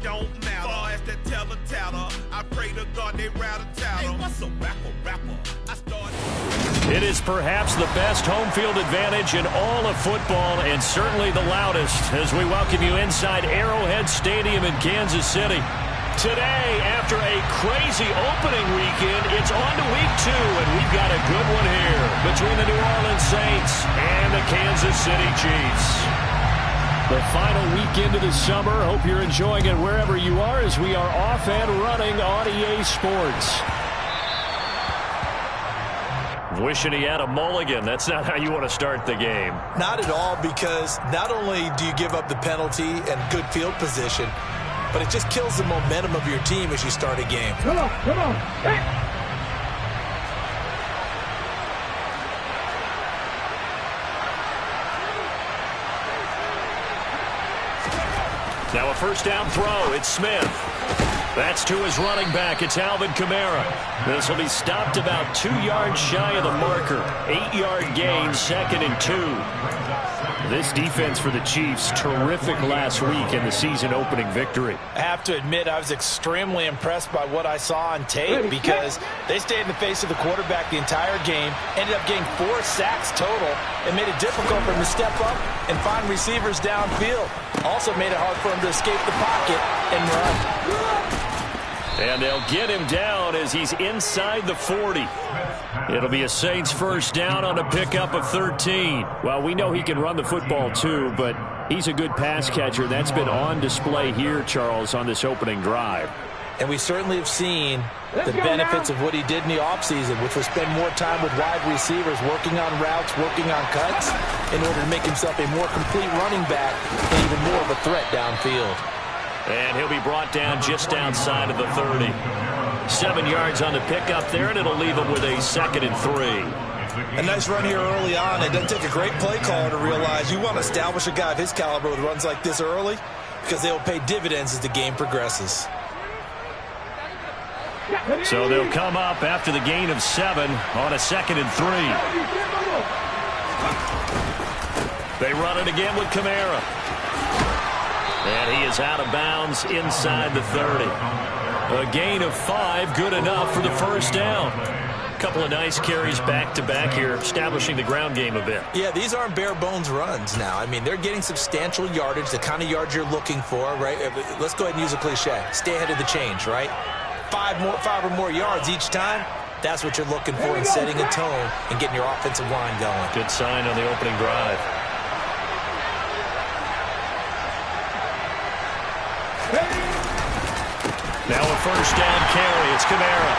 don't matter. Far as that teller, I pray to God they rattle tattle. Hey, what's a rapper? I started. It is perhaps the best home field advantage in all of football, and certainly the loudest, as we welcome you inside Arrowhead Stadium in Kansas City. Today, after a crazy opening weekend, it's on to week 2, and we've got a good one here between the New Orleans Saints and the Kansas City Chiefs. The final weekend of the summer. Hope you're enjoying it wherever you are as we are off and running on EA Sports. Wishing he had a mulligan. That's not how you want to start the game. Not at all, because not only do you give up the penalty and good field position, but it just kills the momentum of your team as you start a game. Come on. Hey. Now a first down throw. It's Smith. That's to his running back. It's Alvin Kamara. This will be stopped about 2 yards shy of the marker. 8-yard gain, 2nd and 2. This defense for the Chiefs, terrific last week in the season-opening victory. I have to admit, I was extremely impressed by what I saw on tape, because they stayed in the face of the quarterback the entire game, ended up getting 4 sacks total, and made it difficult for him to step up and find receivers downfield. Also made it hard for him to escape the pocket and run. And they'll get him down as he's inside the 40. It'll be a Saints first down on a pickup of 13. Well, we know he can run the football too, but he's a good pass catcher. That's been on display here, Charles, on this opening drive. And we certainly have seen the benefits of what he did in the offseason, which was spend more time with wide receivers, working on routes, working on cuts, in order to make himself a more complete running back and even more of a threat downfield. And he'll be brought down just outside of the 30. 7 yards on the pickup there, and it'll leave him with a 2nd and 3. A nice run here early on. It doesn't take a great play caller to realize you want to establish a guy of his caliber with runs like this early, because they'll pay dividends as the game progresses. So they'll come up after the gain of 7 on a 2nd and 3. They run it again with Kamara. And he is out of bounds inside the 30. A gain of 5, good enough for the first down. A couple of nice carries back-to-back here, establishing the ground game a bit. Yeah, these aren't bare-bones runs now. I mean, they're getting substantial yardage, the kind of yards you're looking for, right? Let's go ahead and use a cliche. Stay ahead of the change, right? 5 or more yards each time. That's what you're looking for in setting a tone and getting your offensive line going. Good sign on the opening drive. Now a first down carry. It's Kamara.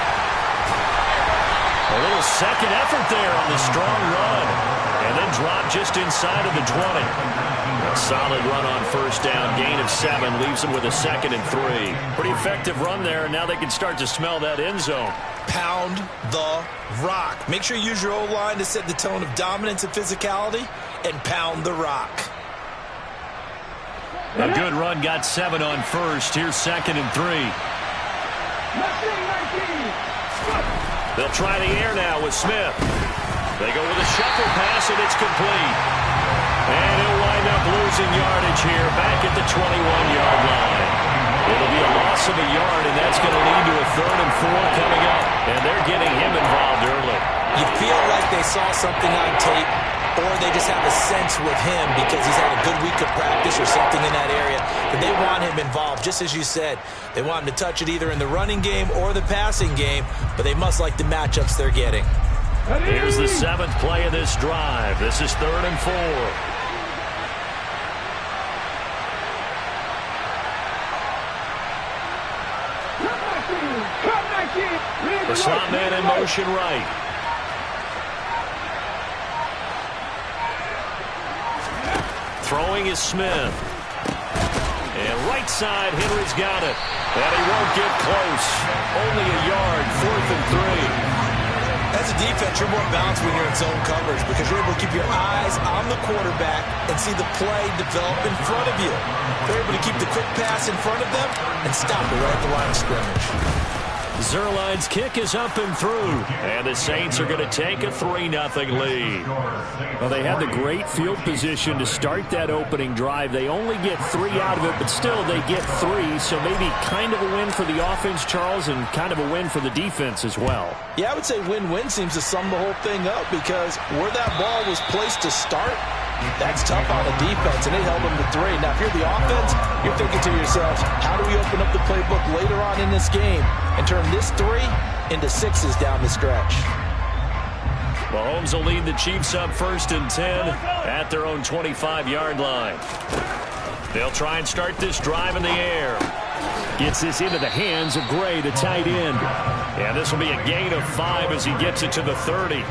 A little second effort there on the strong run. And then drop just inside of the 20. A solid run on first down. Gain of 7 leaves them with a 2nd and 3. Pretty effective run there, and now they can start to smell that end zone. Pound the rock. Make sure you use your O-line to set the tone of dominance and physicality, and pound the rock. A good run, got 7 on first. Here's 2nd and 3. They'll try the air now with Smith. They go with a shuffle pass, and it's complete. And he'll wind up losing yardage here back at the 21-yard line. It'll be a loss of a yard, and that's going to lead to a 3rd and 4 coming up. And they're getting him involved early. You feel like they saw something on tape, or they just have a sense with him because he's had a good week of practice or something in that area, that they want him involved, just as you said. They want him to touch it either in the running game or the passing game, but they must like the matchups they're getting. Here's the 7th play of this drive. This is 3rd and 4. The slot man in motion right. Throwing is Smith. And right side, Henry's got it. And he won't get close. Only a yard, 4th and 3. As a defense, you're more balanced when you're in zone coverage because you're able to keep your eyes on the quarterback and see the play develop in front of you. They're able to keep the quick pass in front of them and stop it right at the line of scrimmage. Zerline's kick is up and through. And the Saints are going to take a 3-0 lead. Well, they had the great field position to start that opening drive. They only get 3 out of it, but still they get 3. So maybe kind of a win for the offense, Charles, and kind of a win for the defense as well. Yeah, I would say win-win seems to sum the whole thing up because where that ball was placed to start, that's tough on the defense, and they held them to 3. Now, if you're the offense, you're thinking to yourselves, how do we open up the playbook later on in this game and turn this 3 into 6s down the stretch? Mahomes will lead the Chiefs up 1st and 10 at their own 25-yard line. They'll try and start this drive in the air. Gets this into the hands of Gray, the tight end. And this will be a gain of 5 as he gets it to the 30.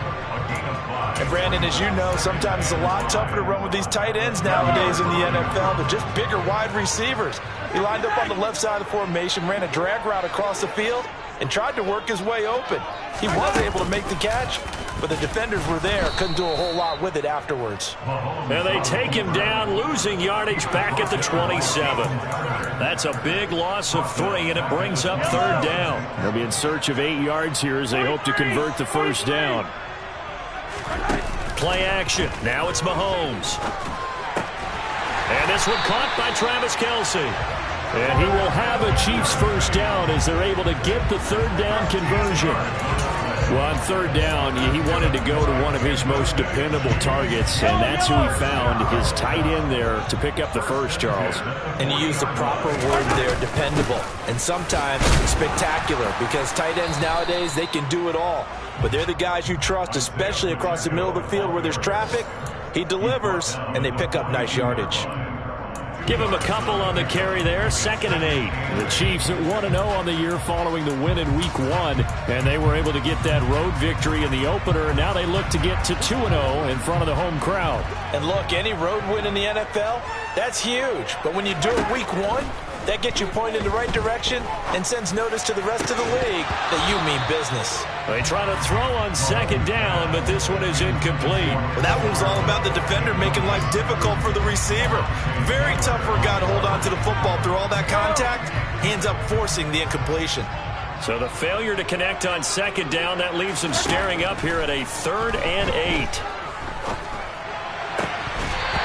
And Brandon, as you know, sometimes it's a lot tougher to run with these tight ends nowadays in the NFL. They're just bigger wide receivers. He lined up on the left side of the formation, ran a drag route across the field, and tried to work his way open. He was able to make the catch, but the defenders were there. Couldn't do a whole lot with it afterwards. And they take him down, losing yardage back at the 27. That's a big loss of 3, and it brings up 3rd down. They'll be in search of 8 yards here as they hope to convert the 1st down. Play action. Now it's Mahomes. And this one caught by Travis Kelce. And he will have a Chiefs 1st down as they're able to get the 3rd down conversion. Well, on 3rd down, he wanted to go to one of his most dependable targets, and that's who he found, his tight end there, to pick up the 1st, Charles. And you use the proper word there, dependable. And sometimes spectacular, because tight ends nowadays, they can do it all. But they're the guys you trust, especially across the middle of the field where there's traffic. He delivers, and they pick up nice yardage. Give him a couple on the carry there, 2nd and 8. The Chiefs at 1-0 on the year following the win in Week 1, and they were able to get that road victory in the opener. Now they look to get to 2-0 in front of the home crowd. And look, any road win in the NFL, that's huge. But when you do it Week 1, that gets you pointed in the right direction and sends notice to the rest of the league that you mean business. They try to throw on 2nd down, but this one is incomplete. Well, that one was all about the defender making life difficult for the receiver. Very tough for a guy to hold on to the football through all that contact. He ends up forcing the incompletion. So the failure to connect on 2nd down, that leaves him staring up here at a 3rd and 8.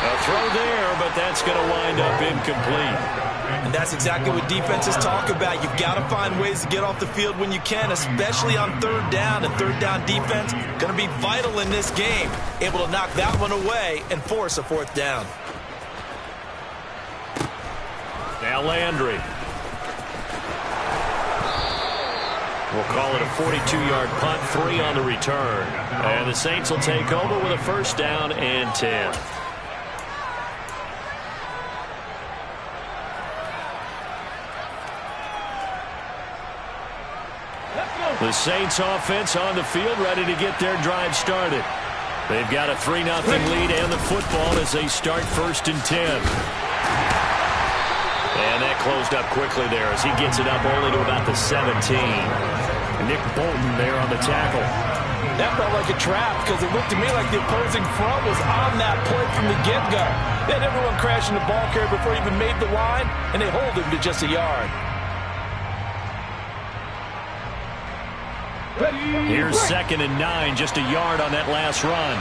A throw there, but that's going to wind up incomplete. And that's exactly what defenses talk about. You've got to find ways to get off the field when you can, especially on 3rd down. And 3rd down defense going to be vital in this game. Able to knock that one away and force a 4th down. Now Landry. We'll call it a 42-yard punt, 3 on the return. And the Saints will take over with a 1st down and 10. The Saints offense on the field, ready to get their drive started. They've got a 3-0 lead and the football as they start 1st and 10. And that closed up quickly there as he gets it up only to about the 17. Nick Bolton there on the tackle. That felt like a trap because it looked to me like the opposing front was on that play from the get-go. They had everyone crashing the ball carrier before he even made the line, and they hold him to just a yard. Here's 2nd and 9, just a yard on that last run.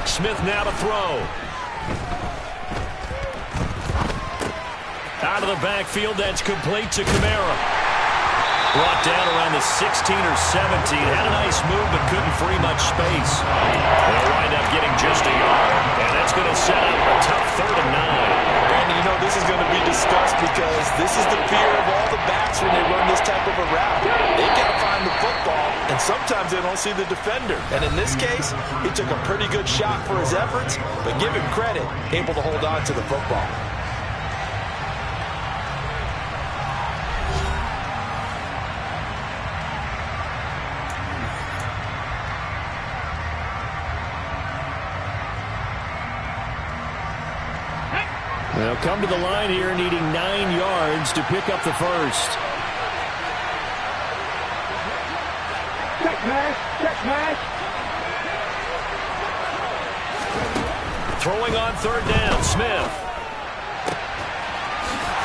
Smith now to throw. Out of the backfield, that's complete to Kamara. Brought down around the 16 or 17. Had a nice move, but couldn't free much space. They'll wind up getting just a yard, and that's going to set up a tough 3rd and 9. Brandon, you know this is going to be discussed because this is the fear of all the backs when they run this type of a route. They've got to find the football, and sometimes they don't see the defender. And in this case, he took a pretty good shot for his efforts, but give him credit, able to hold on to the football. They'll come to the line here needing 9 yards to pick up the 1st. Check pass. Throwing on 3rd down, Smith.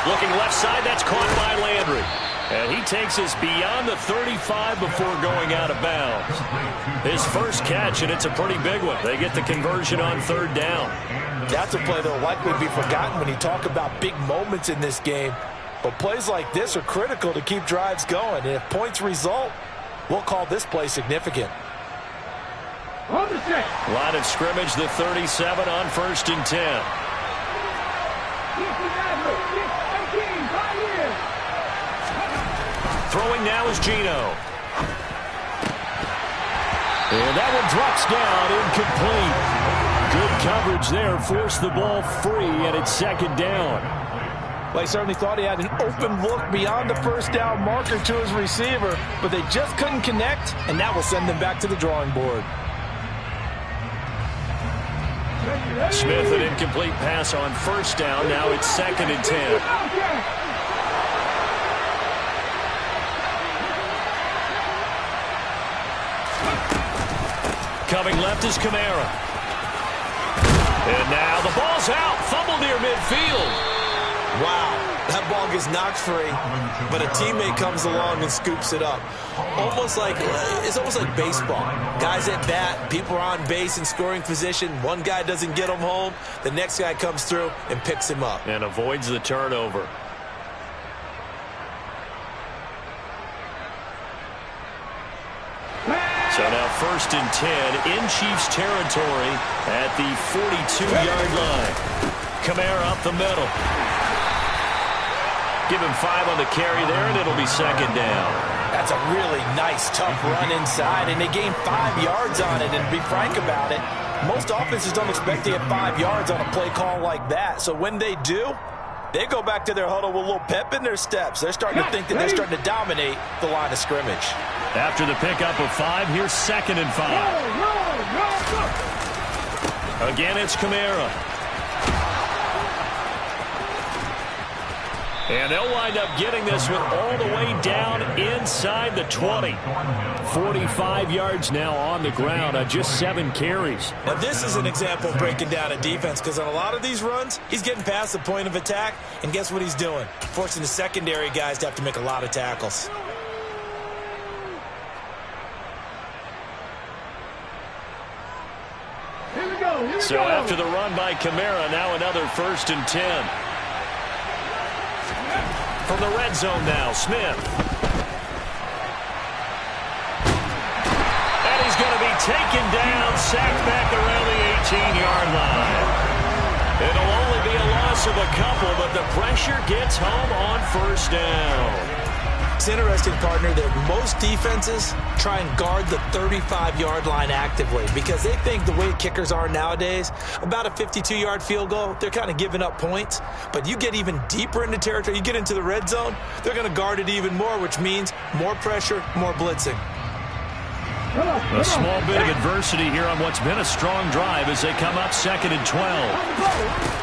Looking left side, that's caught by Landry. And he takes us beyond the 35 before going out of bounds. His first catch, and it's a pretty big one. They get the conversion on third down. That's a play that will likely be forgotten when you talk about big moments in this game. But plays like this are critical to keep drives going. And if points result, we'll call this play significant. Line of scrimmage, the 37 on 1st and 10. Throwing now is Geno. And that one drops down, incomplete. Good coverage there, forced the ball free, and it's 2nd down. Well, he certainly thought he had an open look beyond the first down marker to his receiver, but they just couldn't connect, and that will send them back to the drawing board. Smith, an incomplete pass on 1st down. Now it's 2nd and 10. Coming left is Kamara. And now the ball's out. Fumble near midfield. Wow, that ball gets knocked free, but a teammate comes along and scoops it up. It's almost like baseball. Guys at bat, people are on base in scoring position. One guy doesn't get him home. The next guy comes through and picks him up. And avoids the turnover. So now 1st and 10 in Chiefs territory at the 42-yard line. Kamara up the middle. Give him 5 on the carry there, and it'll be 2nd down. That's a really nice, tough run inside, and they gain 5 yards on it. And to be frank about it, most offenses don't expect to get 5 yards on a play call like that. So when they do, they go back to their huddle with a little pep in their steps. They're starting to think that they're starting to dominate the line of scrimmage. After the pickup of 5, here's 2nd and 5. Again, it's Kamara. And they'll wind up getting this one all the way down inside the 20. 45 yards now on the ground on just 7 carries. Now this is an example of breaking down a defense, because on a lot of these runs, he's getting past the point of attack, and guess what he's doing? Forcing the secondary guys to have to make a lot of tackles. So after the run by Kamara, now another 1st and 10. From the red zone now, Smith. And he's going to be taken down, sacked back around the 18-yard line. It'll only be a loss of a couple, but the pressure gets home on 1st down. It's interesting, partner, that most defenses try and guard the 35-yard line actively because they think the way kickers are nowadays, about a 52-yard field goal, they're kind of giving up points. But you get even deeper into territory, you get into the red zone, they're going to guard it even more, which means more pressure, more blitzing. A small bit of adversity here on what's been a strong drive as they come up 2nd and 12.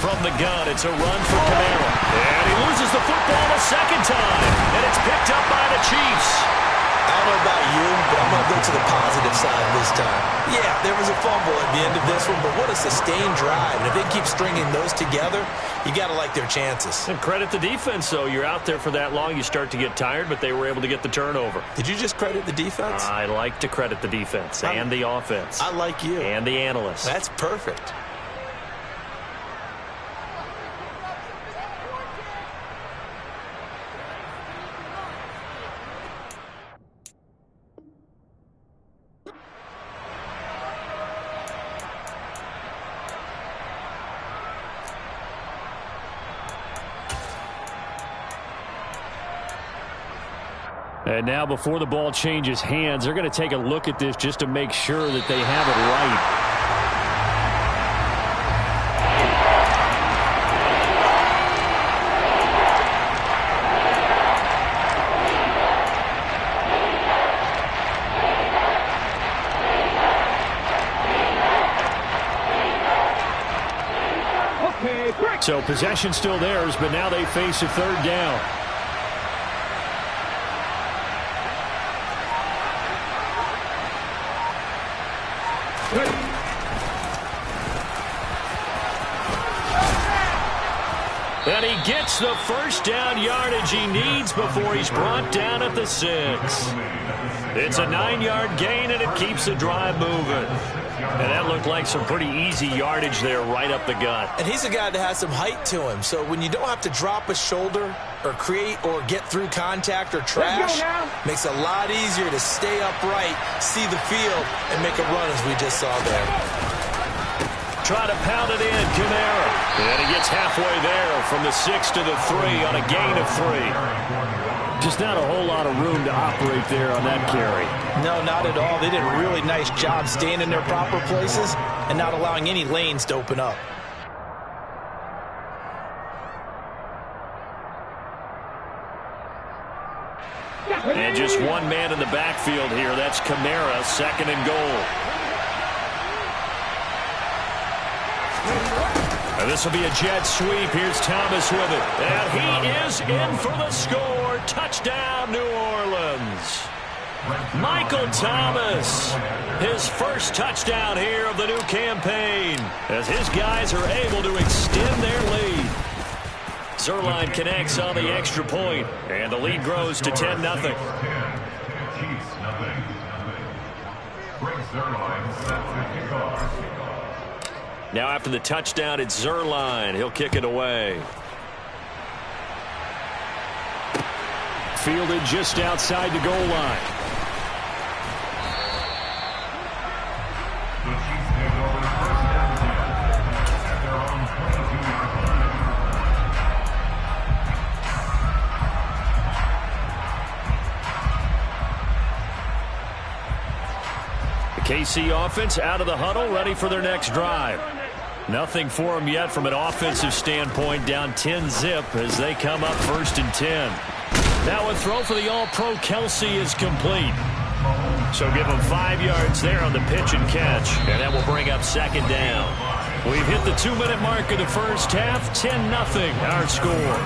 From the gun, it's a run for Kamara. And he loses the football a 2nd time. And it's picked up by the Chiefs. I don't know about you, but I'm going to go to the positive side this time. Yeah, there was a fumble at the end of this one, but what a sustained drive. And if they keep stringing those together, you got to like their chances. And credit the defense, though. You're out there for that long, you start to get tired, but they were able to get the turnover. Did you just credit the defense? I like to credit the defense and the offense. I like you. And the analysts. That's perfect. And now before the ball changes hands, they're going to take a look at this just to make sure that they have it right. So possession still theirs, but now they face a 3rd down. And he gets the first down yardage he needs before he's brought down at the 6. It's a 9-yard gain, and it keeps the drive moving. And that looked like some pretty easy yardage there right up the gut. And he's a guy that has some height to him. So when you don't have to drop a shoulder or create or get through contact or trash, makes it a lot easier to stay upright, see the field, and make a run as we just saw there. Try to pound it in, Kamara. And he gets halfway there from the 6 to the 3 on a gain of 3. Just not a whole lot of room to operate there on that carry. No, not at all. They did a really nice job staying in their proper places and not allowing any lanes to open up. And just one man in the backfield here. That's Kamara, 2nd and goal. And this will be a jet sweep. Here's Thomas with it. And he is in for the score. Touchdown, New Orleans. Michael Thomas, his first touchdown here of the new campaign, as his guys are able to extend their lead. Zuerlein connects on the extra point, and the lead grows to 10-0. Now after the touchdown, it's Zuerlein. He'll kick it away. Fielded just outside the goal line. The KC offense out of the huddle, ready for their next drive. Nothing for them yet from an offensive standpoint, down 10-zip as they come up 1st and 10. Now a throw for the All-Pro Kelsey is complete. So give him 5 yards there on the pitch and catch, and that will bring up 2nd down. We've hit the 2-minute mark of the first half, 10-0 our score.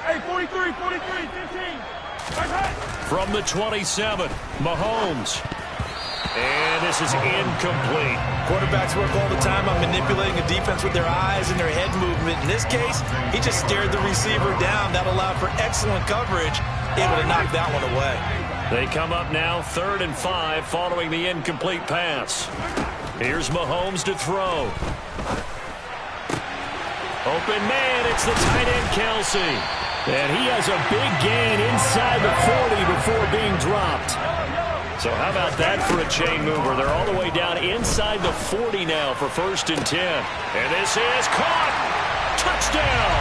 Hey, 43, 15. From the 27, Mahomes. And this is incomplete. Quarterbacks work all the time on manipulating a defense with their eyes and their head movement. In this case, he just stared the receiver down. That allowed for excellent coverage, able to knock that one away. They come up now 3rd and 5 following the incomplete pass. Here's Mahomes to throw. Open man, it's the tight end Kelsey. And he has a big gain inside the 40 before being dropped. So how about that for a chain mover? They're all the way down inside the 40 now for 1st and 10. And this is caught. Touchdown.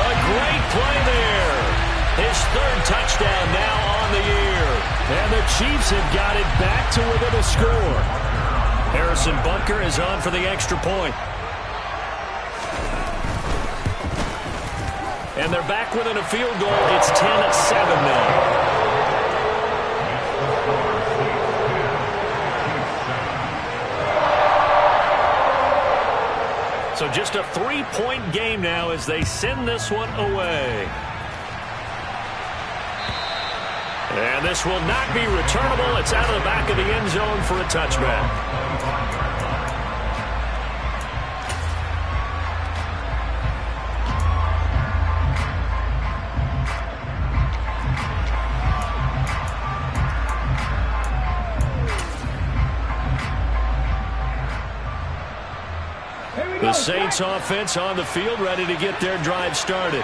A great play there. His 3rd touchdown now on the year. And the Chiefs have got it back to within a score. Harrison Butker is on for the extra point. And they're back within a field goal. It's 10-7 now. So just a 3-point game now as they send this one away. And this will not be returnable. It's out of the back of the end zone for a touchback. The Saints offense on the field, ready to get their drive started.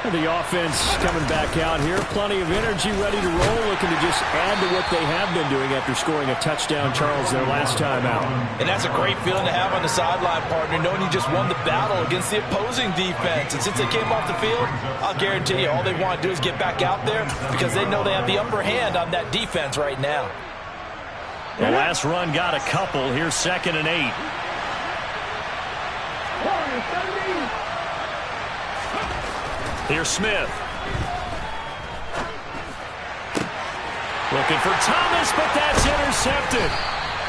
The offense coming back out here. Plenty of energy, ready to roll, looking to just add to what they have been doing after scoring a touchdown, Charles, their last time out. And that's a great feeling to have on the sideline, partner, knowing you just won the battle against the opposing defense. And since they came off the field, I'll guarantee you all they want to do is get back out there because they know they have the upper hand on that defense right now. The last run got a couple. Here's 2nd and 8. Here's Smith. Looking for Thomas, but that's intercepted.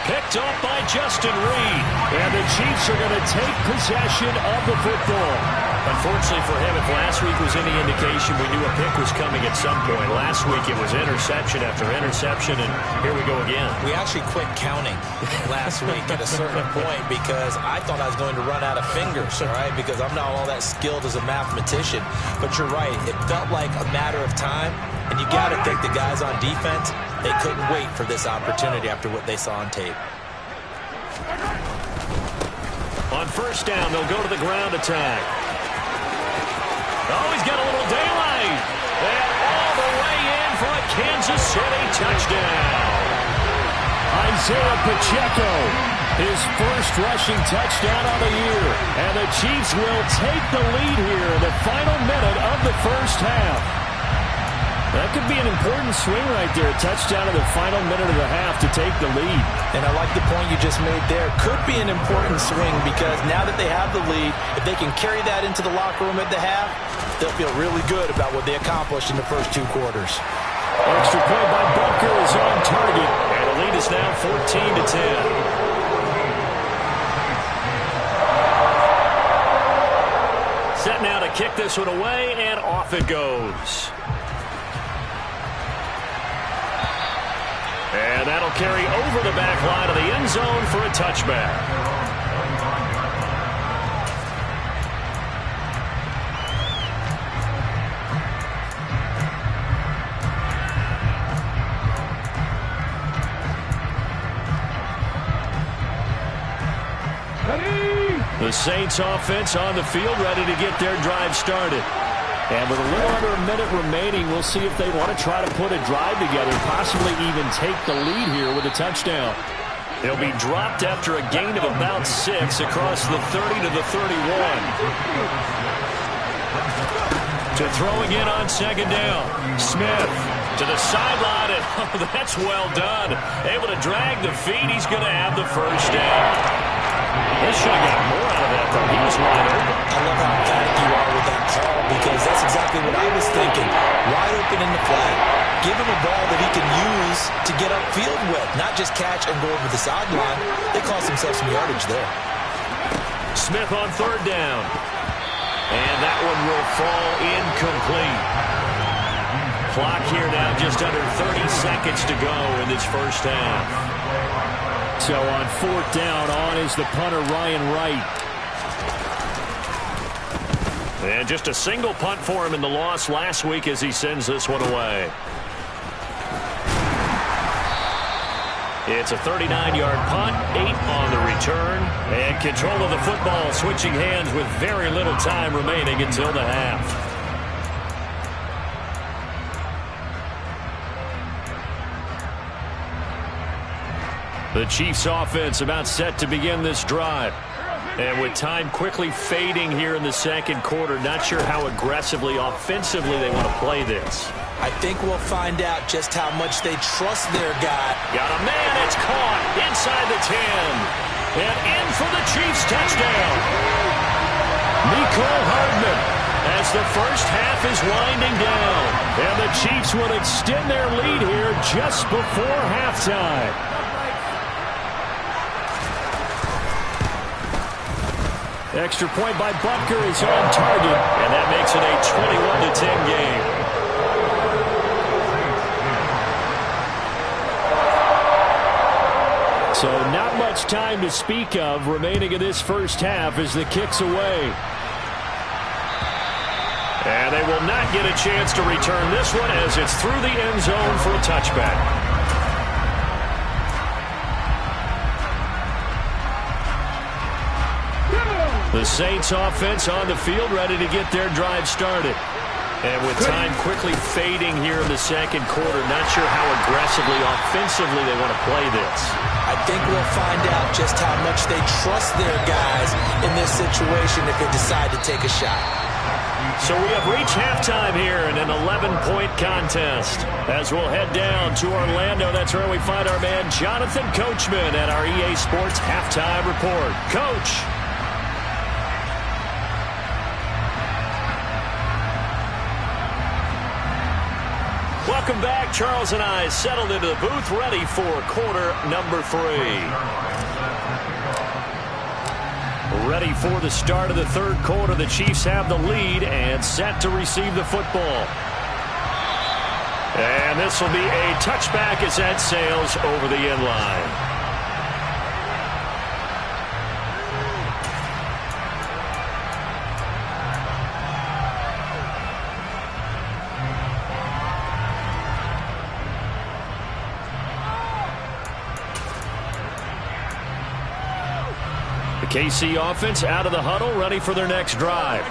Picked up by Justin Reed. And the Chiefs are going to take possession of the football. Unfortunately for him, if last week was any indication, we knew a pick was coming at some point. Last week it was interception after interception, and here we go again. We actually quit counting last week at a certain point because I thought I was going to run out of fingers, all right, because I'm not all that skilled as a mathematician. But you're right. It felt like a matter of time, and you got to think the guys on defense, they couldn't wait for this opportunity after what they saw on tape. On first down, they'll go to the ground attack. Oh, he's got a little daylight. And all the way in for a Kansas City touchdown. Isaiah Pacheco, his first rushing touchdown of the year. And the Chiefs will take the lead here in the final minute of the first half. That could be an important swing right there. A touchdown in the final minute of the half to take the lead. And I like the point you just made there. Could be an important swing because now that they have the lead, if they can carry that into the locker room at the half, they'll feel really good about what they accomplished in the first 2 quarters. Extra point by Butker is on target. And the lead is now 14-10. Set now to kick this one away, and off it goes. And that'll carry over the back line of the end zone for a touchback. The Saints offense on the field, ready to get their drive started. And with a little under a minute remaining, we'll see if they want to try to put a drive together, possibly even take the lead here with a touchdown. They'll be dropped after a gain of about 6 across the 30 to the 31. To throw again on second down. Smith to the sideline, and oh, that's well done. Able to drag the feet. He's going to have the first down. They should have got more out of that, though. He was wide open. I love how emphatic you are with that call because that's exactly what I was thinking. Wide open in the flat. Give him a ball that he can use to get upfield with, not just catch and go over the sideline. They cost themselves some yardage there. Smith on third down. And that one will fall incomplete. Clock here now just under 30 seconds to go in this first half. So on fourth down, on is the punter, Ryan Wright. And just a single punt for him in the loss last week as he sends this one away. It's a 39-yard punt, 8 on the return, and control of the football switching hands with very little time remaining until the half. The Chiefs offense about set to begin this drive. And with time quickly fading here in the second quarter, not sure how aggressively, offensively they want to play this. I think we'll find out just how much they trust their guy. Got a man, it's caught inside the 10. And in for the Chiefs touchdown. Mecole Hardman as the first half is winding down. And the Chiefs will extend their lead here just before halftime. Extra point by Butker is on target, and that makes it a 21-10 game. So not much time to speak of remaining in this first half as the kick's away. And they will not get a chance to return this one as it's through the end zone for a touchback. The Saints offense on the field ready to get their drive started. And with time quickly fading here in the second quarter, not sure how aggressively, offensively they want to play this. I think we'll find out just how much they trust their guys in this situation if they decide to take a shot. So we have reached halftime here in an 11-point contest. As we'll head down to Orlando, that's where we find our man Jonathan Coachman at our EA Sports Halftime Report. Coach. Welcome back. Charles and I settled into the booth, ready for quarter number 3. Ready for the start of the third quarter. The Chiefs have the lead and set to receive the football. And this will be a touchback as that sails over the end line. KC offense out of the huddle, ready for their next drive.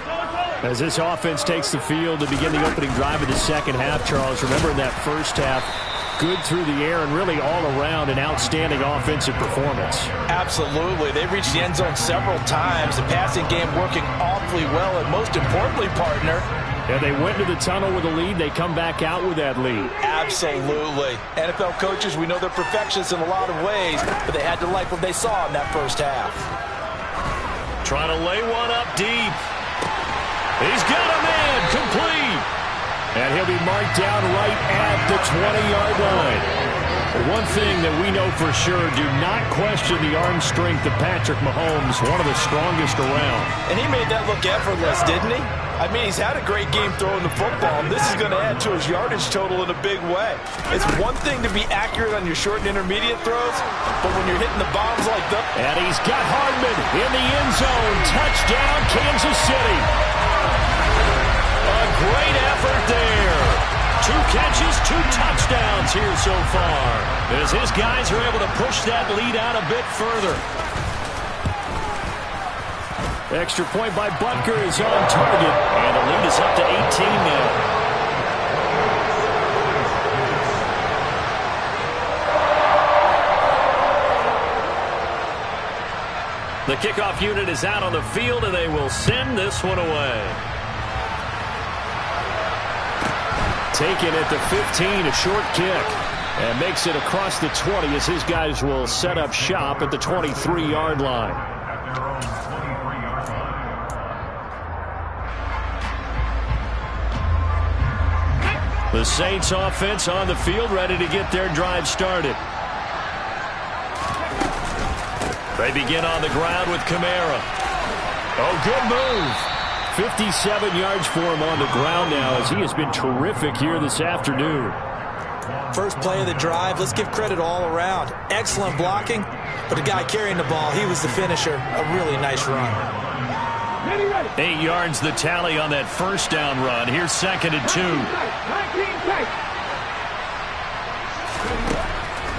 As this offense takes the field to begin the opening drive of the second half, Charles, remember in that first half, good through the air and really all around an outstanding offensive performance. Absolutely. They reached the end zone several times. The passing game working awfully well, and most importantly, partner, yeah, they went to the tunnel with a lead. They come back out with that lead. Absolutely. NFL coaches, we know they're perfectionists in a lot of ways, but they had to like what they saw in that first half. Trying to lay one up deep. He's got a man complete. And he'll be marked down right at the 20-yard line. One thing that we know for sure, do not question the arm strength of Patrick Mahomes, one of the strongest around. And he made that look effortless, didn't he? I mean, he's had a great game throwing the football, and this is going to add to his yardage total in a big way. It's one thing to be accurate on your short and intermediate throws, but when you're hitting the bombs like that. And he's got Hardman in the end zone. Touchdown, Kansas City. A great effort there. 2 catches, 2 touchdowns here so far, as his guys are able to push that lead out a bit further. Extra point by Butker is on target, and the lead is up to 18 now. The kickoff unit is out on the field, and they will send this one away. Taken at the 15, a short kick, and makes it across the 20 as his guys will set up shop at the 23-yard line. The Saints offense on the field, ready to get their drive started. They begin on the ground with Kamara. Oh, good move. 57 yards for him on the ground now, as he has been terrific here this afternoon. First play of the drive, let's give credit all around. Excellent blocking, but the guy carrying the ball, he was the finisher. A really nice run. 8 yards the tally on that first down run. Here's 2nd and 2.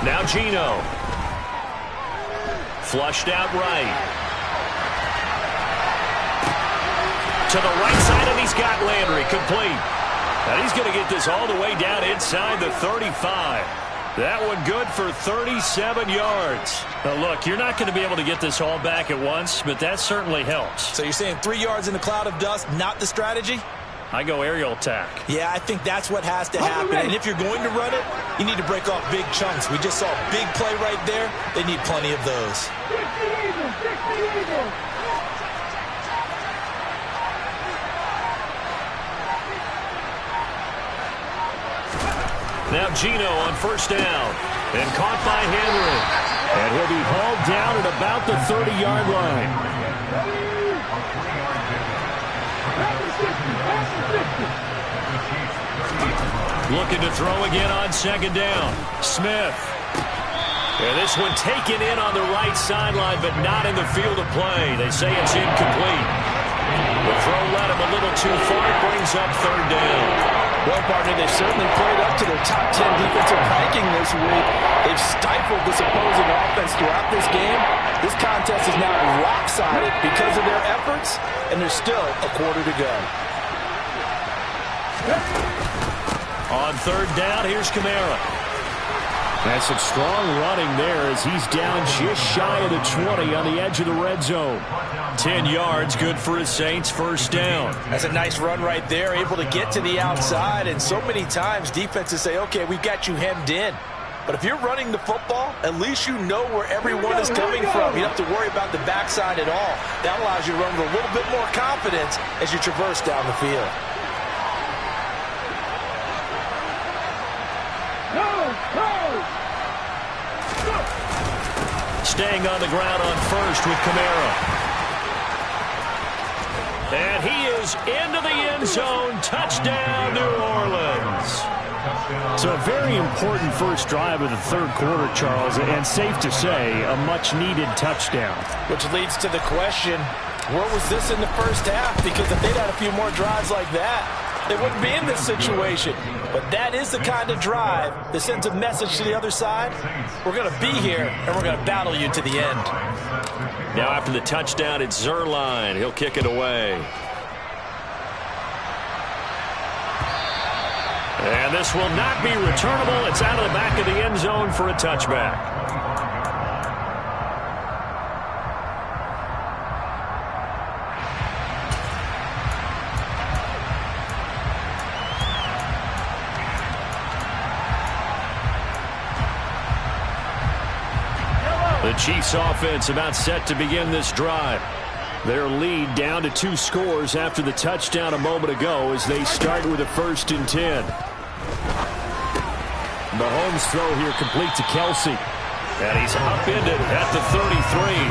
Now Geno. Flushed out right. To the right side, and he's got Landry complete. And he's going to get this all the way down inside the 35. That one good for 37 yards. Now, look, you're not going to be able to get this all back at once, but that certainly helps. So you're saying 3 yards in the cloud of dust, not the strategy? I go aerial attack. Yeah, I think that's what has to happen. And if you're going to run it, you need to break off big chunks. We just saw a big play right there. They need plenty of those. Now Geno on first down, and caught by Henry. And he'll be hauled down at about the 30-yard line. Looking to throw again on 2nd down. Smith. And this one taken in on the right sideline, but not in the field of play. They say it's incomplete. The throw led him a little too far. It brings up 3rd down. Well, partner, they've certainly played up to their top 10 defensive ranking this week. They've stifled this opposing offense throughout this game. This contest is now rock solid because of their efforts, and there's still a quarter to go. On 3rd down, here's Kamara. That's some strong running there as he's down just shy of the 20 on the edge of the red zone. 10 yards, good for his Saints, first down. That's a nice run right there, able to get to the outside. And so many times defenses say, okay, we've got you hemmed in. But if you're running the football, at least you know where everyone is coming from. You don't have to worry about the backside at all. That allows you to run with a little bit more confidence as you traverse down the field. staying on the ground on first with Kamara. And he is into the end zone. Touchdown, New Orleans. So a very important first drive of the third quarter, Charles, and safe to say, a much-needed touchdown. Which leads to the question, where was this in the first half? Because if they'd had a few more drives like that, they wouldn't be in this situation. But that is the kind of drive that sends a message to the other side. We're going to be here, and we're going to battle you to the end. Now after the touchdown, it's Zerline. He'll kick it away. And this will not be returnable. It's out of the back of the end zone for a touchback. The Chiefs offense about set to begin this drive. Their lead down to 2 scores after the touchdown a moment ago as they start with a 1st and 10. Mahomes' throw here complete to Kelsey. And he's upended at the 33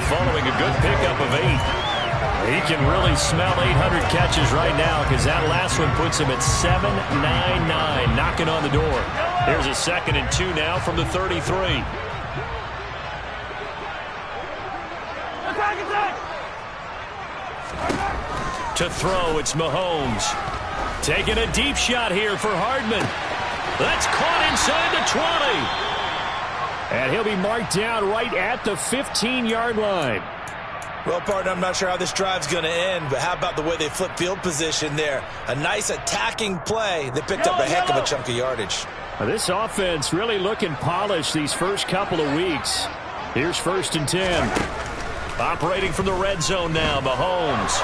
following a good pickup of 8. He can really smell 800 catches right now because that last one puts him at 799, knocking on the door. Here's a 2nd and 2 now from the 33. To throw, it's Mahomes. Taking a deep shot here for Hardman. That's caught inside the 20. And he'll be marked down right at the 15-yard line. Well, partner, I'm not sure how this drive's going to end, but how about the way they flip field position there? A nice attacking play that picked up a heck of a chunk of yardage. Now, this offense really looking polished these first couple of weeks. Here's 1st and 10. Operating from the red zone now, Mahomes.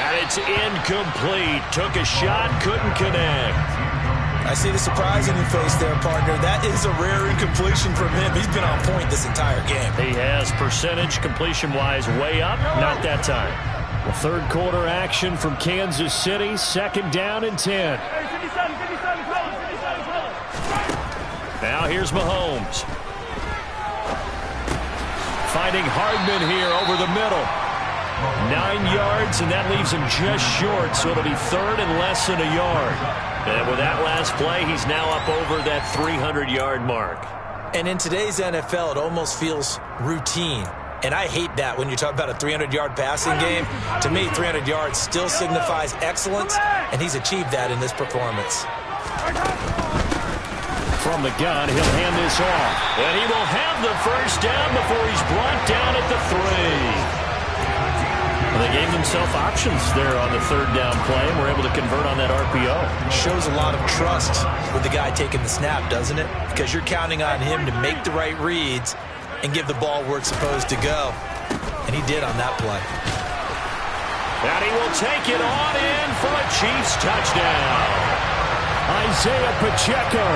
And it's incomplete. Took a shot, couldn't connect. I see the surprise in your face there, partner. That is a rare incompletion from him. He's been on point this entire game. He has percentage completion-wise way up. Not that time. The third quarter action from Kansas City. 2nd down and 10. Now here's Mahomes. Finding Hardman here over the middle. 9 yards, and that leaves him just short, so it'll be 3rd and less than a yard. And with that last play, he's now up over that 300-yard mark. And in today's NFL, it almost feels routine. And I hate that when you talk about a 300-yard passing game. To me, 300 yards still signifies excellence, and he's achieved that in this performance. From the gun, he'll hand this off. And he will have the 1st down before he's brought down at the 3. Well, they gave themselves options there on the 3rd down play and were able to convert on that RPO. Shows a lot of trust with the guy taking the snap, doesn't it? Because you're counting on him to make the right reads and give the ball where it's supposed to go. And he did on that play. And he will take it on in for a Chiefs touchdown. Isaiah Pacheco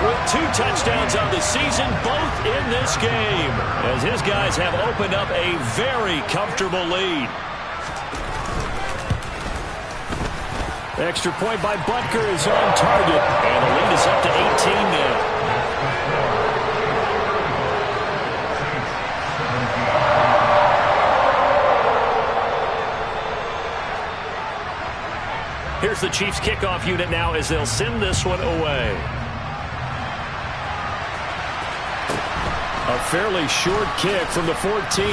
with 2 touchdowns on the season, both in this game, as his guys have opened up a very comfortable lead. Extra point by Butker is on target. And the lead is up to 18 now. Here's the Chiefs kickoff unit now as they'll send this one away. A fairly short kick from the 14.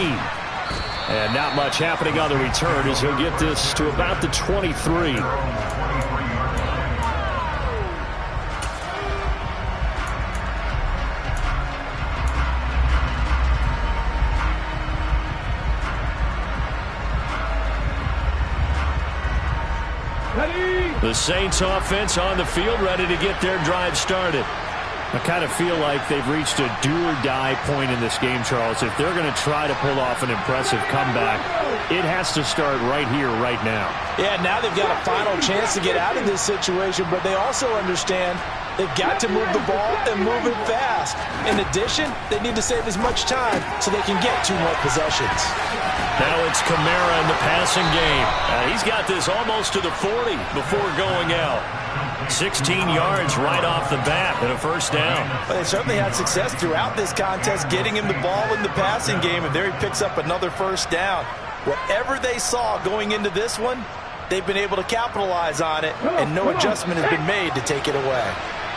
And not much happening on the return as he'll get this to about the 23. The Saints offense on the field, ready to get their drive started. I kind of feel like they've reached a do-or-die point in this game, Charles. If they're going to try to pull off an impressive comeback, it has to start right here, right now. Yeah, now they've got a final chance to get out of this situation, but they also understand They've got to move the ball and move it fast. In addition, they need to save as much time so they can get 2 more possessions. Now it's Kamara in the passing game. He's got this almost to the 40 before going out. 16 yards right off the bat and a first down. But they certainly had success throughout this contest getting him the ball in the passing game, and there he picks up another first down. Whatever they saw going into this one, they've been able to capitalize on it, and no adjustment has been made to take it away.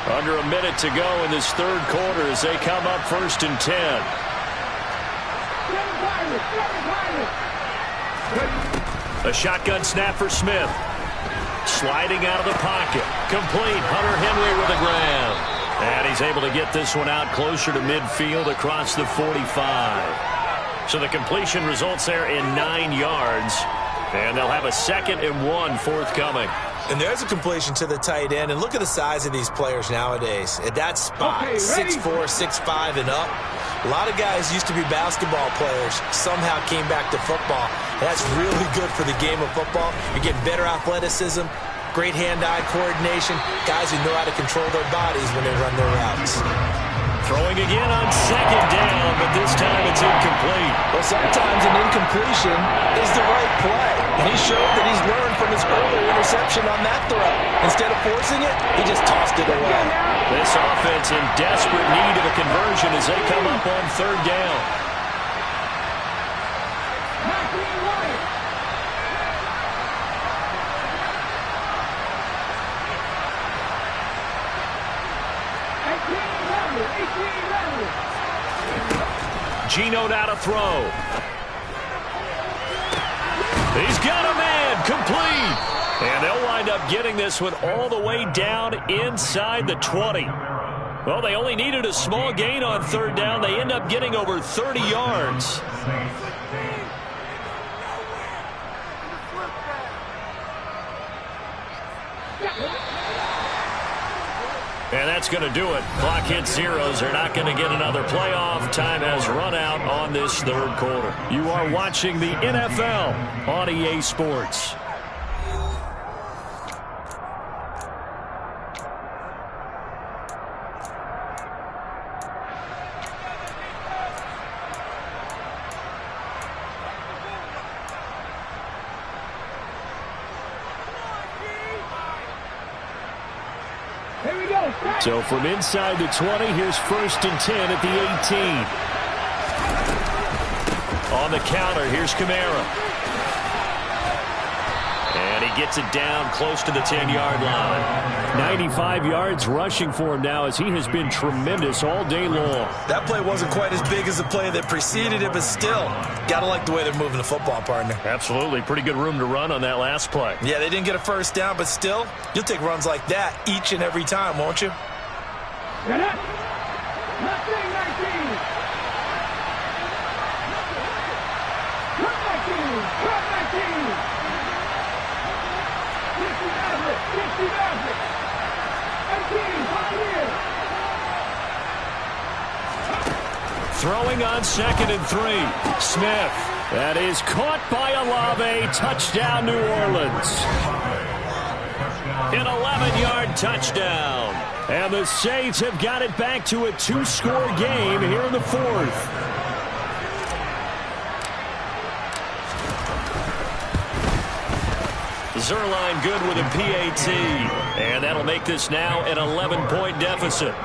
Under a minute to go in this third quarter as they come up 1st and 10. A shotgun snap for Smith. Sliding out of the pocket. Complete. Hunter Henry with a grab. And he's able to get this one out closer to midfield across the 45. So the completion results there in 9 yards. And they'll have a 2nd and 1 forthcoming. And there's a completion to the tight end. And look at the size of these players nowadays. At that spot, 6'4", 6'5", and up. A lot of guys used to be basketball players, somehow came back to football. That's really good for the game of football. You're getting better athleticism, great hand-eye coordination, guys who know how to control their bodies when they run their routes. Throwing again on 2nd down, but this time it's incomplete. Well, sometimes an incompletion is the right play. And he showed that he's learned from his earlier interception on that throw. Instead of forcing it, he just tossed it away. This offense in desperate need of a conversion as they come up on 3rd down. Gino now to throw. He's got a man, complete. And they'll wind up getting this one all the way down inside the 20. Well, they only needed a small gain on 3rd down. They end up getting over 30 yards. And that's going to do it. Clock hits zeros. They're not going to get another playoff. Time has run out on this 3rd quarter. You are watching the NFL on EA Sports. So from inside the 20, here's 1st and 10 at the 18. On the counter, here's Kamara. And he gets it down close to the 10-yard line. 95 yards rushing for him now as he has been tremendous all day long. That play wasn't quite as big as the play that preceded it, but still, got to like the way they're moving the football, partner. Absolutely. Pretty good room to run on that last play. Yeah, they didn't get a first down, but still, you'll take runs like that each and every time, won't you? Get up. 19. Throwing on 2nd and 3. Smith. That is caught by Olave. Touchdown, New Orleans. An 11-yard touchdown. And the Saints have got it back to a 2-score game here in the 4th. Zerline good with a PAT. And that'll make this now an 11-point deficit.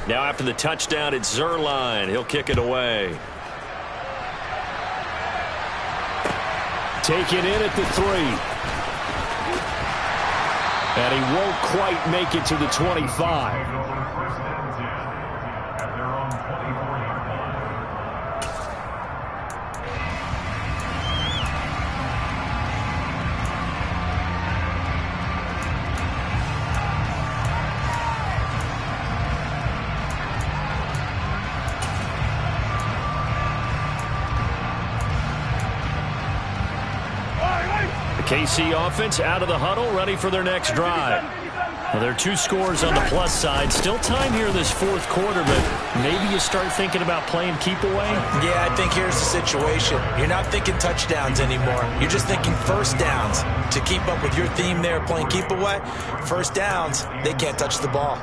Now after the touchdown, it's Zerline. He'll kick it away. Taken in at the 3. And he won't quite make it to the 25. KC offense out of the huddle, ready for their next drive. Well, there are 2 scores on the plus side. Still time here in this fourth quarter, but maybe you start thinking about playing keep away? Yeah, I think here's the situation. You're not thinking touchdowns anymore. You're just thinking first downs. To keep up with your theme there, playing keep away, first downs, they can't touch the ball.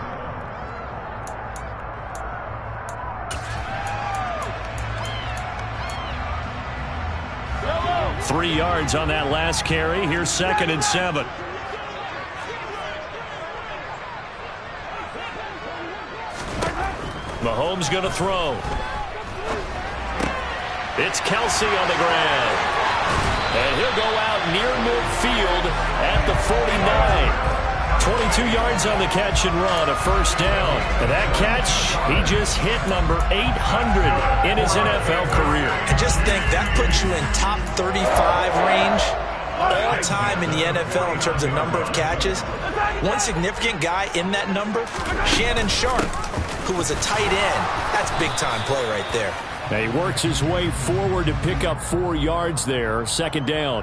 Yellow. 3 yards on that last carry. Here's 2nd and 7. Mahomes going to throw. It's Kelsey on the ground. And he'll go out near midfield at the 49. 22 yards on the catch and run, a first down. And that catch, he just hit number 800 in his NFL career. I just think that puts you in top 35 range all time in the NFL in terms of number of catches. One significant guy in that number, Shannon Sharp, who was a tight end. That's big-time play right there. Now he works his way forward to pick up 4 yards there. 2nd down.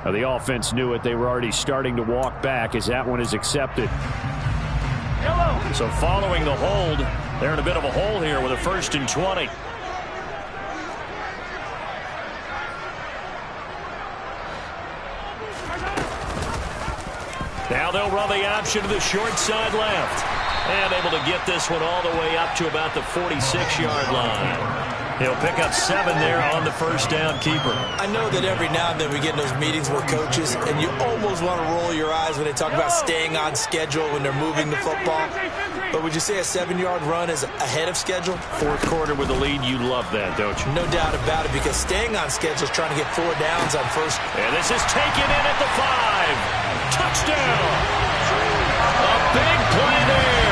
Now the offense knew it. They were already starting to walk back as that one is accepted. Yellow. So following the hold, they're in a bit of a hole here with a 1st and 20. Now they'll run the option to the short side left. And able to get this one all the way up to about the 46-yard line. He'll pick up 7 there on the first down keeper. I know that every now and then we get in those meetings with coaches, and you almost want to roll your eyes when they talk about staying on schedule when they're moving the football. But would you say a 7-yard run is ahead of schedule? Fourth quarter with the lead, you love that, don't you? No doubt about it, because staying on schedule is trying to get 4 downs on first. And this is taken in at the 5. Touchdown! A big play there.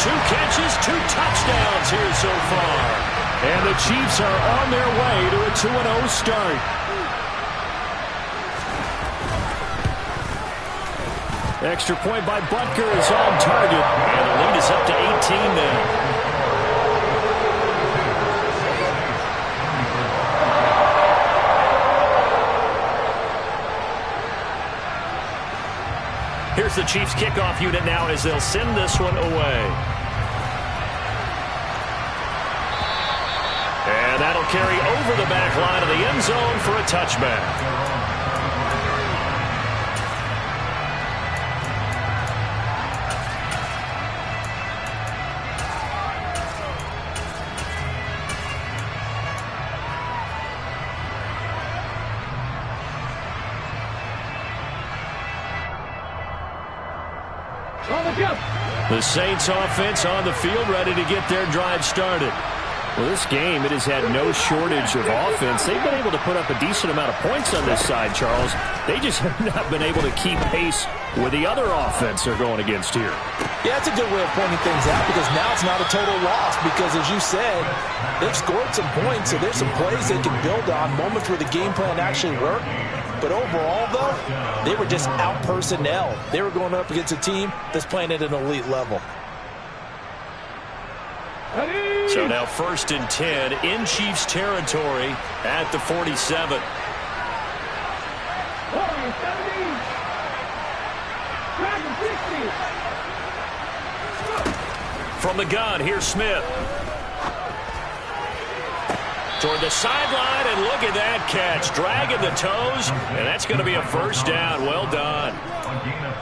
2 catches, 2 touchdowns here so far. And the Chiefs are on their way to a 2-0 start. Extra point by Butker is on target. And the lead is up to 18 now. Here's the Chiefs kickoff unit now as they'll send this one away. And that'll carry over the back line of the end zone for a touchback. The Saints offense on the field ready to get their drive started. Well, this game, it has had no shortage of offense. They've been able to put up a decent amount of points on this side, Charles. They just have not been able to keep pace with the other offense they're going against here. Yeah, that's a good way of pointing things out, because now it's not a total loss, because as you said, they've scored some points, so there's some plays they can build on, moments where the game plan actually worked. But overall, though, they were just out personnel. They were going up against a team that's playing at an elite level. So now 1st and 10 in Chiefs territory at the 47. From the gun, here's Smith. Toward the sideline, and look at that catch. Dragging the toes, and that's going to be a first down. Well done.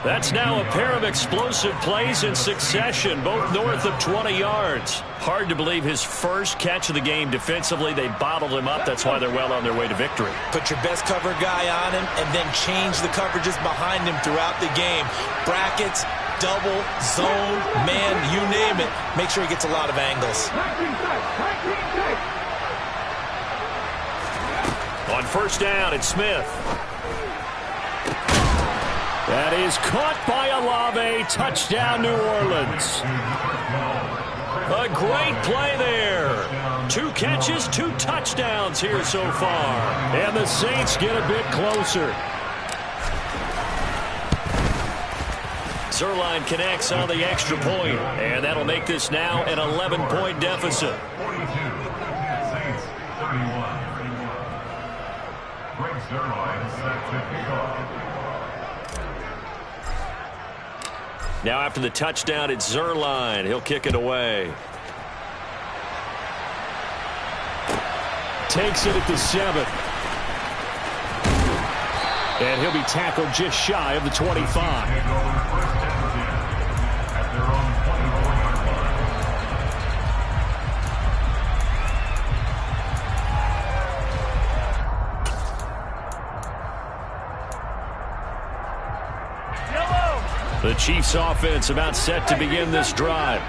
That's now a pair of explosive plays in succession, both north of 20 yards. Hard to believe his first catch of the game defensively. They bottled him up. That's why they're well on their way to victory. Put your best cover guy on him and then change the coverages behind him throughout the game. Brackets, double, zone, man, you name it. Make sure he gets a lot of angles. On first down, it's Smith. That is caught by Olave. Touchdown, New Orleans. A great play there. 2 catches, 2 touchdowns here so far. And the Saints get a bit closer. Zerline connects on the extra point, and that'll make this now an 11-point deficit. Saints 31. Greg Zerline set to kick off. Now after the touchdown, it's Zerline. He'll kick it away. Takes it at the 7. And he'll be tackled just shy of the 25. The Chiefs offense about set to begin this drive.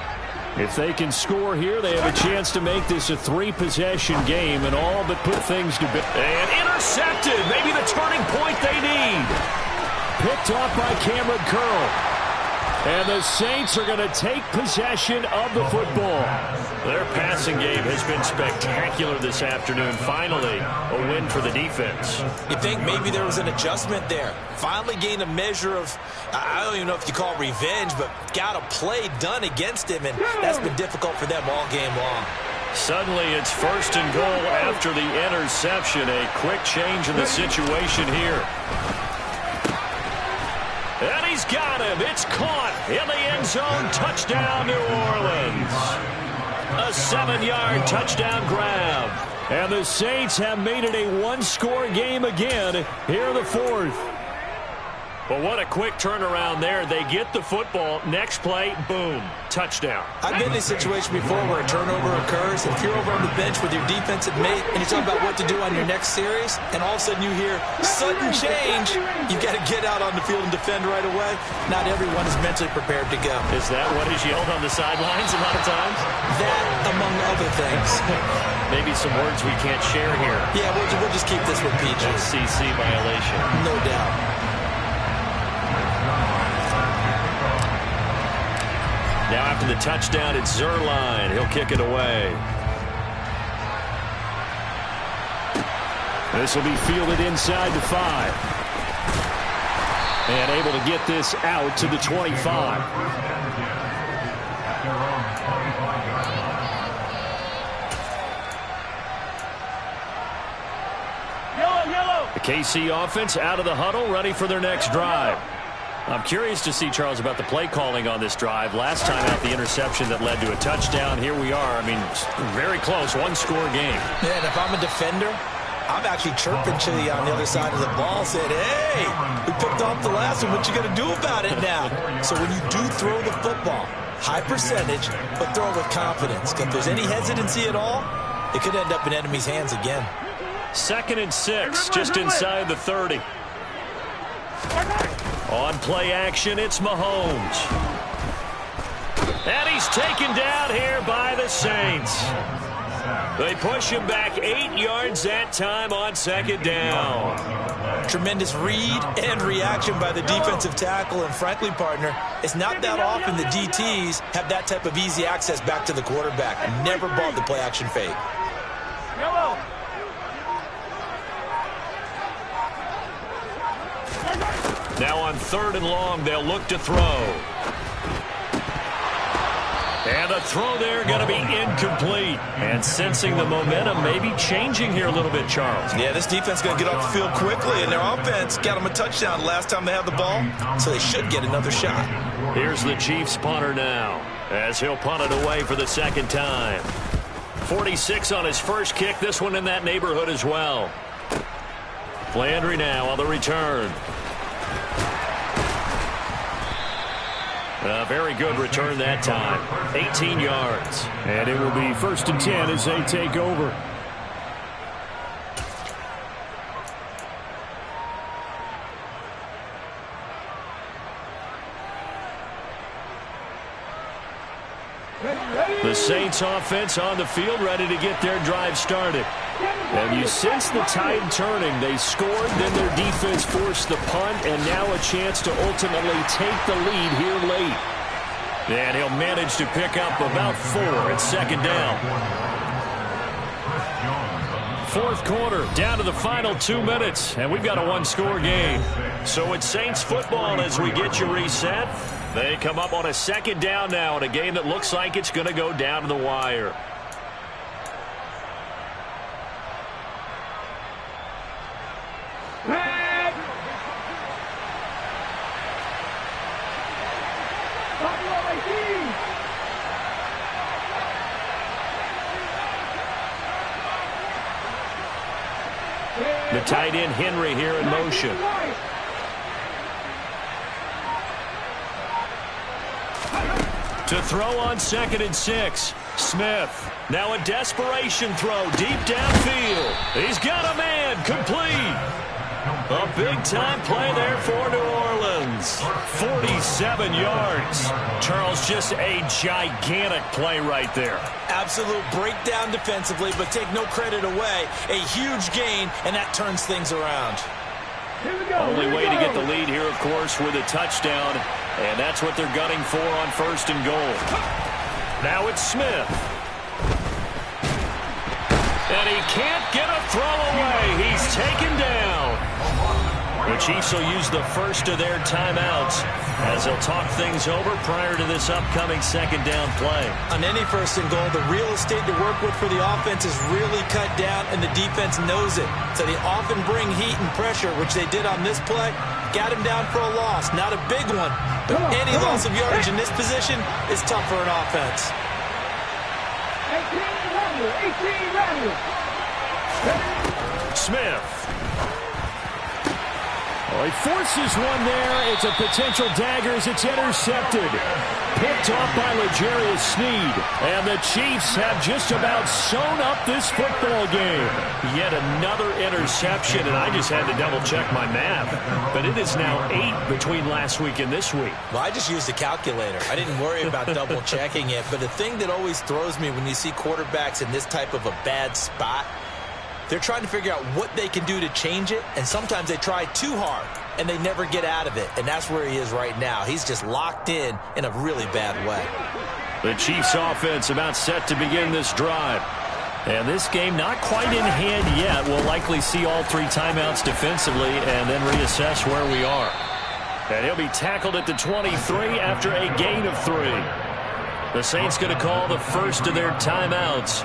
If they can score here, they have a chance to make this a 3-possession game and all but put things to bed. And intercepted. Maybe the turning point they need. Picked off by Cameron Curl. And the Saints are going to take possession of the football. Their passing game has been spectacular this afternoon. Finally, a win for the defense. You think maybe there was an adjustment there. Finally gained a measure of, I don't even know if you call it revenge, but got a play done against him, and that's been difficult for them all game long. Suddenly, it's 1st and goal after the interception. A quick change in the situation here. And he's got him. It's caught in the end zone. Touchdown, New Orleans. A 7-yard touchdown grab. And the Saints have made it a 1-score game again here in the 4th. Well, what a quick turnaround there. They get the football. Next play, boom, touchdown. I've been in a situation before where a turnover occurs. If you're over on the bench with your defensive mate and you're talking about what to do on your next series, and all of a sudden you hear sudden change, you've got to get out on the field and defend right away. Not everyone is mentally prepared to go. Is that what is yelled on the sidelines a lot of times? That, among other things. Maybe some words we can't share here. Yeah, we'll just keep this with PG. FCC violation. No doubt. Now after the touchdown, it's Zerline. He'll kick it away. This will be fielded inside the 5. And able to get this out to the 25. The KC offense out of the huddle, ready for their next drive. I'm curious to see, Charles, about the play calling on this drive. Last time out, the interception that led to a touchdown. Here we are. I mean, very close, 1-score game. Yeah, and if I'm a defender, I'm actually chirping to you on the other side of the ball, saying, hey, we picked off the last one. What you going to do about it now? So when you do throw the football, high percentage, but throw it with confidence. If there's any hesitancy at all, it could end up in enemy's hands again. 2nd and 6, just inside the 30. On play action, it's Mahomes. And he's taken down here by the Saints. They push him back 8 yards that time on 2nd down. Tremendous read and reaction by the defensive tackle. And frankly, partner, it's not that often the DTs have that type of easy access back to the quarterback. Never bought the play action fake. Now on 3rd and long, they'll look to throw. And the throw there going to be incomplete. And sensing the momentum maybe changing here a little bit, Charles. Yeah, this defense is going to get off the field quickly, and their offense got them a touchdown last time they had the ball, so they should get another shot. Here's the Chiefs punter now, as he'll punt it away for the 2nd time. 46 on his first kick, this one in that neighborhood as well. Landry now on the return. A very good return that time. 18 yards. And it will be 1st and 10 as they take over. The Saints offense on the field, ready to get their drive started. And you sense the tide turning. They scored, then their defense forced the punt, and now a chance to ultimately take the lead here late. And he'll manage to pick up about 4 at 2nd down. 4th quarter, down to the final 2 minutes, and we've got a 1-score game. So it's Saints football as we get you reset. They come up on a 2nd down now in a game that looks like it's going to go down to the wire. tight end Henry here in motion. To throw on 2nd and 6. Smith. Now a desperation throw deep downfield. He's got a man. Complete. A big-time play there for New Orleans. 47 yards. Charles, just a gigantic play right there. Absolute breakdown defensively, but take no credit away. A huge gain, and that turns things around. Only way to get the lead here, of course, with a touchdown, and that's what they're gunning for on 1st and goal. Now it's Smith. And he can't get a throw away. He's taken down. The Chiefs will use the first of their timeouts as they'll talk things over prior to this upcoming 2nd down play. On any 1st and goal, the real estate to work with for the offense is really cut down, and the defense knows it. So they often bring heat and pressure, which they did on this play. Got him down for a loss. Not a big one, but any loss of yardage in this position is tough for an offense. 18 Smith. Well, he forces one there. It's a potential dagger as it's intercepted. Picked off by L'Jarius Sneed. And the Chiefs have just about sewn up this football game. Yet another interception, and I just had to double-check my math. But it is now 8 between last week and this week. Well, I just used a calculator. I didn't worry about double-checking it. But the thing that always throws me when you see quarterbacks in this type of a bad spot, they're trying to figure out what they can do to change it, and sometimes they try too hard, and they never get out of it, and that's where he is right now. He's just locked in a really bad way. The Chiefs offense about set to begin this drive. And this game not quite in hand yet. We'll likely see all 3 timeouts defensively and then reassess where we are. And he'll be tackled at the 23 after a gain of 3. The Saints going to call the first of their timeouts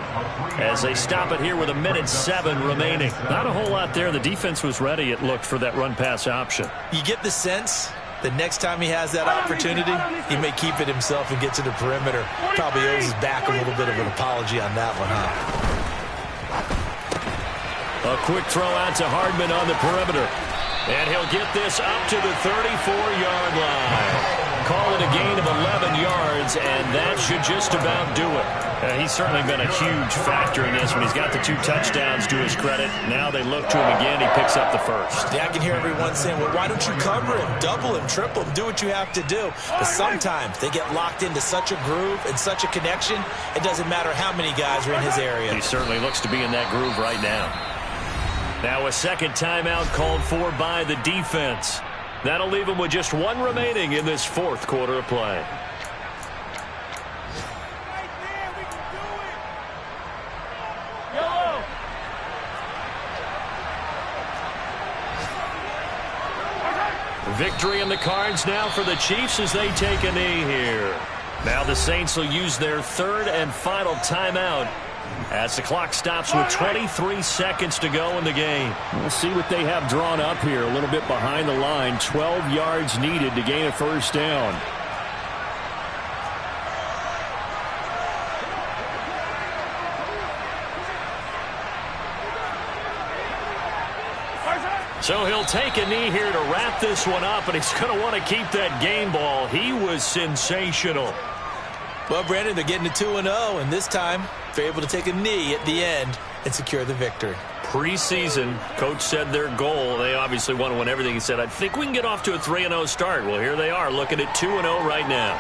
as they stop it here with 1:07 remaining. Not a whole lot there. The defense was ready, it looked, for that run-pass option. You get the sense that next time he has that opportunity, he may keep it himself and get to the perimeter. Probably owes his back a little bit of an apology on that one, huh? A quick throw out to Hardman on the perimeter. And he'll get this up to the 34-yard line. Call it a gain of 11 yards, and that should just about do it. He's certainly been a huge factor in this when he's got the 2 touchdowns to his credit. Now they look to him again. He picks up the first. Yeah, I can hear everyone saying, well, why don't you cover him, double him, triple him, do what you have to do. But sometimes they get locked into such a groove and such a connection, it doesn't matter how many guys are in his area. He certainly looks to be in that groove right now. Now a 2nd timeout called for by the defense. That'll leave them with just 1 remaining in this 4th quarter of play. Victory in the cards now for the Chiefs as they take a knee here. Now the Saints will use their 3rd and final timeout as the clock stops with 23 seconds to go in the game. We'll see what they have drawn up here. A little bit behind the line. 12 yards needed to gain a 1st down. So he'll take a knee here to wrap this one up, and he's going to want to keep that game ball. He was sensational. Well, Brandon, they're getting to 2-0, and this time they're able to take a knee at the end and secure the victory. Preseason, coach said their goal, they obviously want to win everything. He said, I think we can get off to a 3-0 start. Well, here they are looking at 2-0 right now.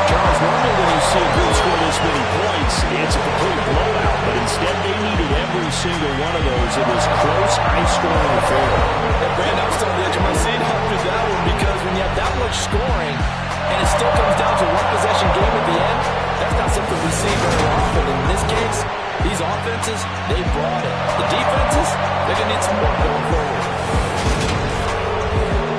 Charles, normally when you see a group score this many points, it's a complete blowout, but instead they needed every single one of those in this close, high-scoring affair. And Brandon, I'm still on the edge of my seat after that one because when you have that much scoring and it still comes down to 1-possession game at the end, that's not something we see very often. In this case, these offenses, they brought it. The defenses, they're going to need some work going forward.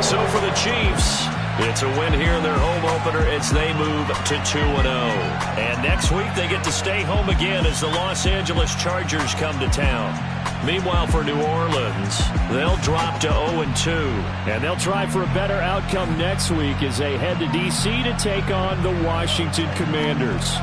So for the Chiefs, it's a win here in their home opener as they move to 2-0. And next week they get to stay home again as the Los Angeles Chargers come to town. Meanwhile, for New Orleans, they'll drop to 0-2. And they'll try for a better outcome next week as they head to D.C. to take on the Washington Commanders.